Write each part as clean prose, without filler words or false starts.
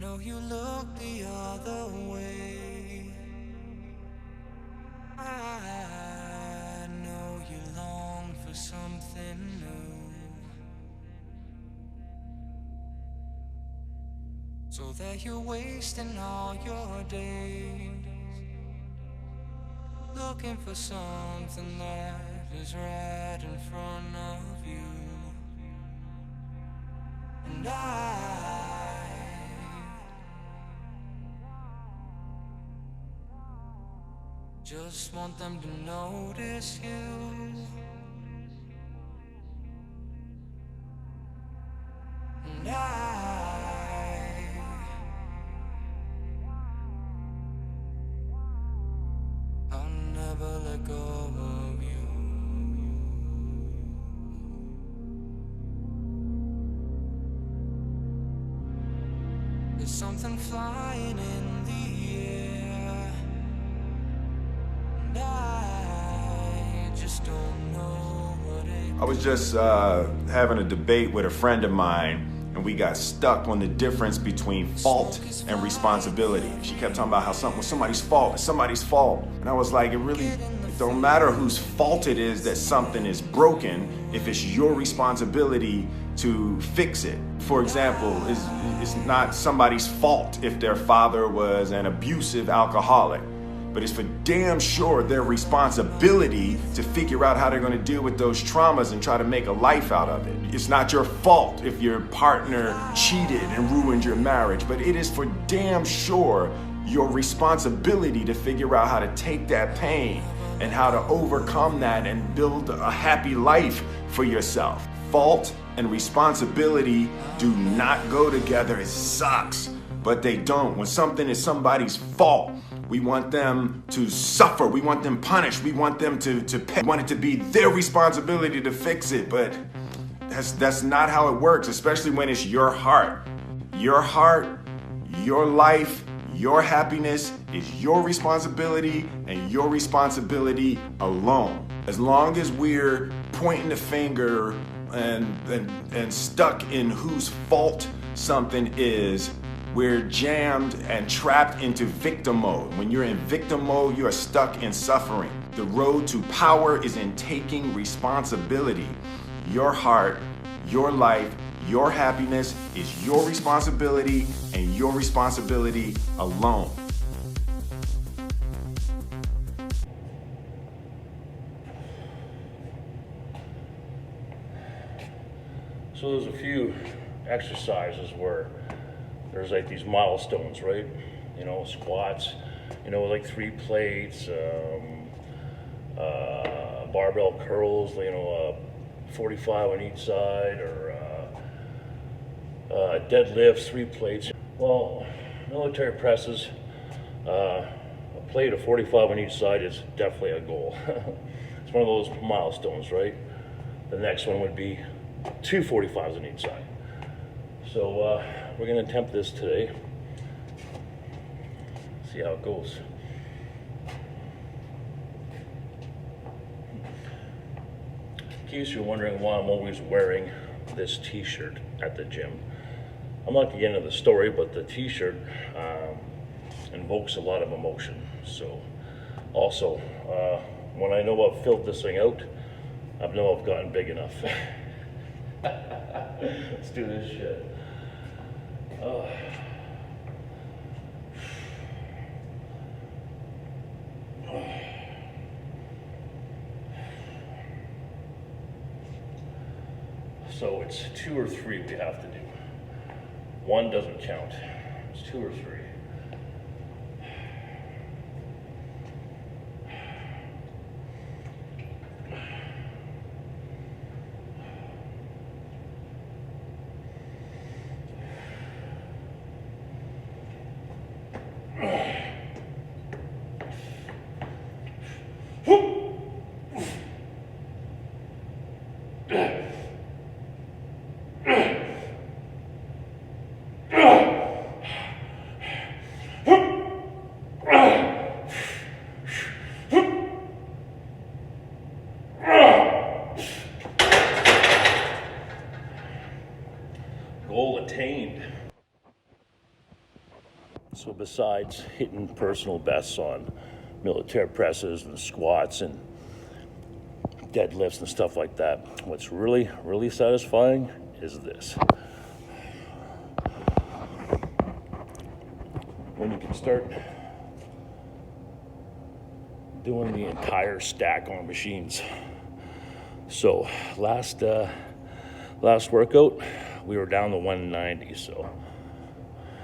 know you look the other way. I know you long for something new, so that you're wasting all your days looking for something that is right in front of you. And I just want them to notice you. And I'll never let go of you. There's something flying in the air, and I just don't know what it is. I was just having a debate with a friend of mine, and we got stuck on the difference between fault and responsibility. She kept talking about how something was somebody's fault, it's somebody's fault. And I was like, it don't matter whose fault it is that something is broken if it's your responsibility to fix it. For example, it's not somebody's fault if their father was an abusive alcoholic, but it's for damn sure their responsibility to figure out how they're gonna deal with those traumas and try to make a life out of it. It's not your fault if your partner cheated and ruined your marriage, but it is for damn sure your responsibility to figure out how to take that pain and how to overcome that and build a happy life for yourself. Fault and responsibility do not go together. It sucks, but they don't. When something is somebody's fault, we want them to suffer. We want them punished. We want them to pay. We want it to be their responsibility to fix it, but that's not how it works, especially when it's your heart. Your heart, your life, your happiness is your responsibility and your responsibility alone. As long as we're pointing the finger and stuck in whose fault something is, we're jammed and trapped into victim mode. When you're in victim mode, you are stuck in suffering. The road to power is in taking responsibility. Your heart, your life, your happiness is your responsibility and your responsibility alone. So there's a few exercises where there's like these milestones, right? You know, squats, you know, like 3 plates, barbell curls, you know, 45 on each side, or deadlifts, 3 plates. Well, military presses, a plate of 45 on each side is definitely a goal. It's one of those milestones, right? The next one would be 2 45s on each side. So we're going to attempt this today. See how it goes. In case you're wondering why I'm always wearing this t-shirt at the gym, I'm not going to get into the story, but the t-shirt invokes a lot of emotion. So also, when I know I've filled this thing out, I know I've gotten big enough. Let's do this shit. So it's 2 or 3 we have to do. 1 doesn't count. It's 2 or 3. Goal attained. So besides hitting personal bests on military presses and squats and deadlifts and stuff like that, what's really, really satisfying is this. When you can start doing the entire stack on machines. So last workout, we were down to 190, so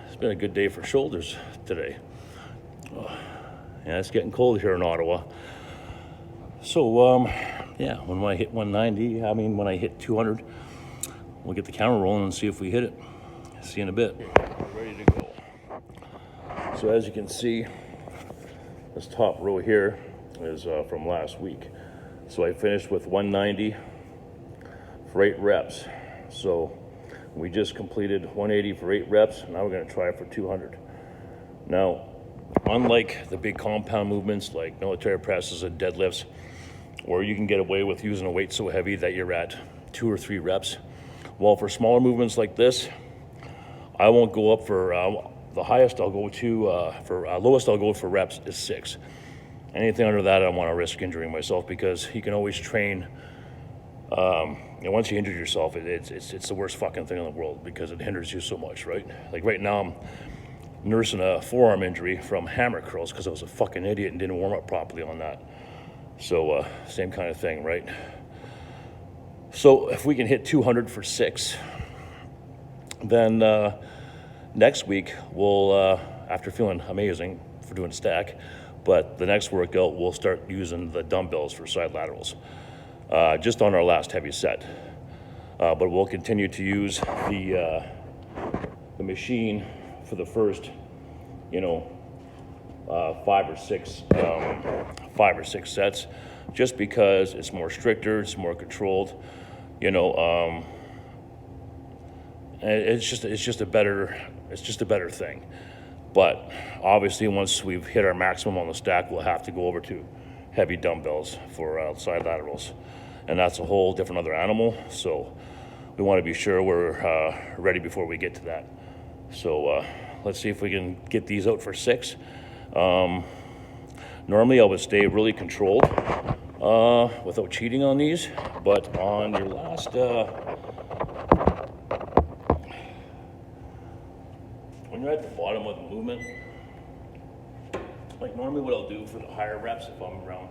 it's been a good day for shoulders today. Yeah, it's getting cold here in Ottawa. So yeah, when I hit 190, when I hit 200, we'll get the camera rolling and see if we hit it. See you in a bit. We're ready to go. So as you can see, this top row here is from last week. So I finished with 190 for 8 reps. So we just completed 180 for 8 reps. Now we're going to try it for 200. Now, unlike the big compound movements like military presses and deadlifts, where you can get away with using a weight so heavy that you're at 2 or 3 reps, well, for smaller movements like this, I won't go up for the highest I'll go to, lowest I'll go for reps is 6. Anything under that, I don't want to risk injuring myself, because you can always train. Once you injure yourself, it's the worst fucking thing in the world, because it hinders you so much, right? Like right now, I'm nursing a forearm injury from hammer curls because I was a fucking idiot and didn't warm up properly on that. So same kind of thing, right? So if we can hit 200 for 6, then next week we'll, after feeling amazing for doing stack, but the next workout we'll start using the dumbbells for side laterals, just on our last heavy set. But we'll continue to use the machine for the first, 5 or 6 sets, just because it's more stricter, it's more controlled, and it's just a better thing. But obviously, once we've hit our maximum on the stack, we'll have to go over to heavy dumbbells for side laterals, and that's a whole different other animal. So we want to be sure we're ready before we get to that. So let's see if we can get these out for 6. Normally I would stay really controlled without cheating on these, but on your last, when you're at the bottom of the movement, like normally what I'll do for the higher reps, if I'm around,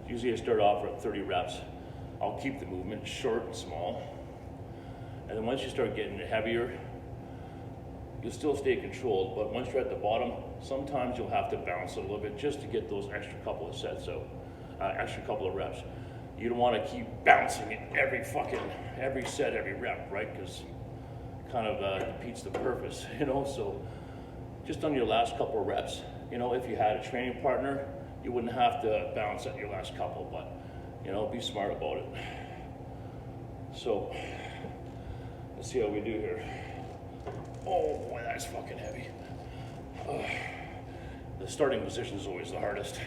usually I start off at 30 reps, I'll keep the movement short and small, and then once you start getting heavier, you'll still stay controlled, but once you're at the bottom, sometimes you'll have to bounce a little bit just to get those extra couple of sets out, extra couple of reps. You don't want to keep bouncing it every set, every rep, right? Because it kind of defeats the purpose, So just on your last couple of reps, if you had a training partner, you wouldn't have to bounce at your last couple, but, be smart about it. So let's see how we do here. Oh boy, that's fucking heavy. The starting position is always the hardest.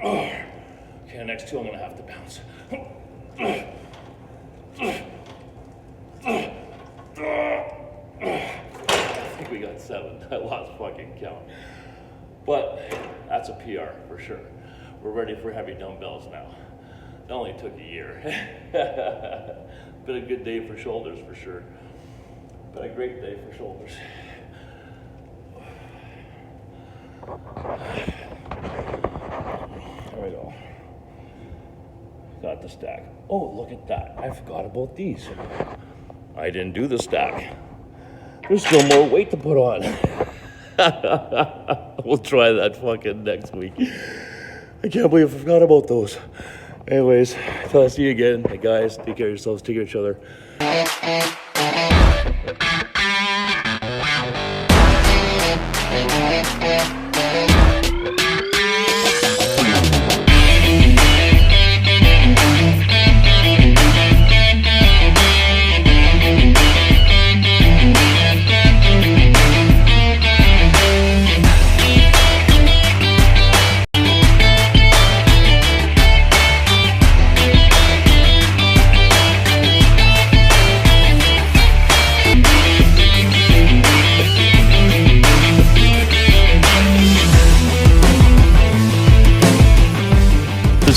Okay, next 2 I'm gonna have to bounce. I think we got 7. I lost fucking count. But that's a PR for sure. We're ready for heavy dumbbells now. It only took a year. Been a good day for shoulders for sure. Been a great day for shoulders. There we go. Got the stack. Oh, look at that. I forgot about these. I didn't do the stack. There's still more weight to put on. We'll try that fucking next week. I can't believe I forgot about those. Anyways, until I see you again. Hey guys, take care of yourselves, take care of each other.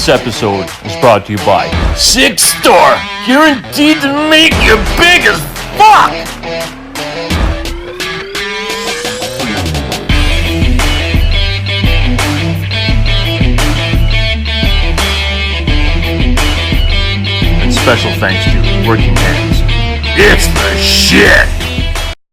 This episode is brought to you by 6 Star, guaranteed to make you big as fuck! And special thanks to Working Hands. It's the shit!